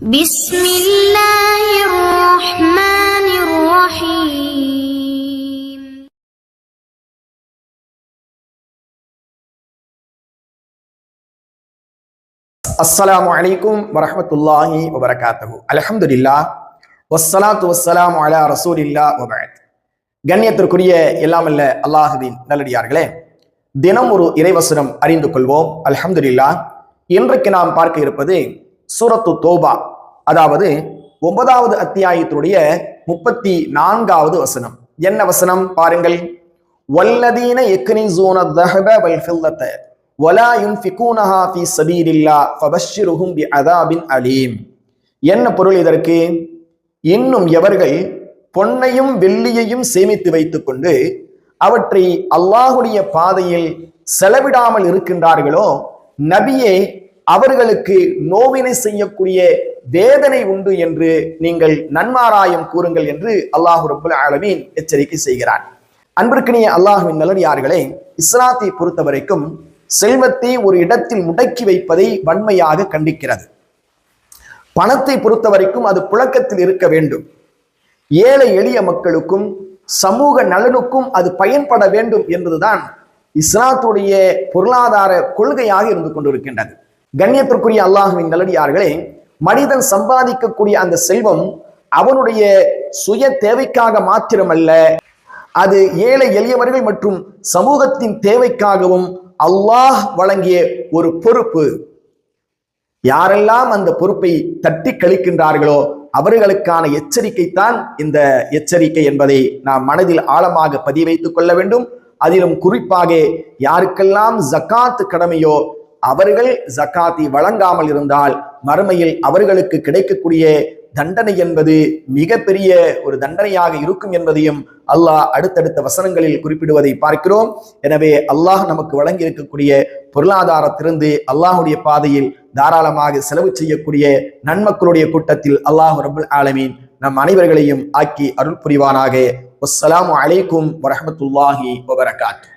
بسم الله الرحمن الرحيم. السلام عليكم ورحمة الله وبركاته. الحمد لله والصلاة والسلام على رسول الله وبعد. கண்ணியத்திற்குரிய எல்லாமல்ல அல்லாஹுவின் நல்லடியார்களே, தினம் ஒரு இறைவசனம் அறிந்து கொள்வோம். அல்ஹம்துலில்லாஹ். இன்றைக்கு நாம் பார்க்க இருப்பது சூரத்து தௌபா, அதாவது 9வது அத்தியாயத்தினுடைய 34வது வசனம். என்ன வசனம் பாருங்கள். வல்லதீன யக்னிஸூன الذهب والفضة ولا ينفقونها في سبيل الله فبشرهم بعذاب أليم. என்ன பொருள் இதற்கு? இன்னும் எவர்கள் பொன்னையும் வெள்ளியையும் சேமித்து வைத்துக் கொண்டு அவற்றை அல்லாஹுடைய பாதையில் செலவிடாமல் இருக்கின்றார்களோ, நபியே, அவர்களுக்கு நோவினை செய்யக்கூடிய வேதனை உண்டு என்று நீங்கள் நன்மாராயம் கூறுங்கள் என்று அல்லாஹு ரப்புல் ஆலமீன் எச்சரிக்கை செய்கிறார். அன்பிற்கினிய அல்லாஹுவின் நல்லடியார்களே, இஸ்லாத்தை பொறுத்த வரைக்கும் செல்வத்தை ஒரு இடத்தில் முடக்கி வைப்பதை வன்மையாக கண்டிக்கிறது. பணத்தை பொறுத்த வரைக்கும் அது புழக்கத்தில் இருக்க வேண்டும். ஏழை எளிய மக்களுக்கும் சமூக நலனுக்கும் அது பயன்பட வேண்டும் என்பதுதான் இஸ்லாத்துடைய பொருளாதார கொள்கையாக இருந்து கொண்டிருக்கின்றது. கண்ணியத்திற்குரிய அல்லாஹுவின் நல்லடியார்களே, மனிதன் சம்பாதிக்கக்கூடிய அந்த செல்வம் அவனுடைய சுய தேவைக்காக மாத்திரமல்ல, அது ஏழை எளியவர்கள் மற்றும் சமூகத்தின் தேவைக்காகவும் அல்லாஹ் வழங்கிய ஒரு பொறுப்பு. யாரெல்லாம் அந்த பொறுப்பை தட்டி கழிக்கின்றார்களோ அவர்களுக்கான எச்சரிக்கை தான் இந்த எச்சரிக்கை என்பதை நாம் மனதில் ஆழமாக பதிய வைத்துக் கொள்ள வேண்டும். அதிலும் குறிப்பாக யாருக்கெல்லாம் ஜகாத் கடமையோ அவர்கள் ஜகாத்தை வழங்காமல் இருந்தால் மறுமையில் அவர்களுக்கு கிடைக்கக்கூடிய தண்டனை என்பது மிகப்பெரிய ஒரு தண்டனையாக இருக்கும் என்பதையும் அல்லாஹ் அடுத்தடுத்த வசனங்களில் குறிப்பிடுவதை பார்க்கிறோம். எனவே அல்லாஹ் நமக்கு வழங்கி இருக்கக்கூடிய பொருளாதாரத்திலிருந்து அல்லாஹுடைய பாதையில் தாராளமாக செலவு செய்யக்கூடிய நன்மக்களுடைய கூட்டத்தில் அல்லாஹ் ரப்புல் ஆலமீன் நம் அனைவர்களையும் ஆக்கி அருள் புரிவானாக. வஸ்ஸலாமு அலைக்கும் வரஹ்மத்துல்லாஹி வபரகாத்துஹு.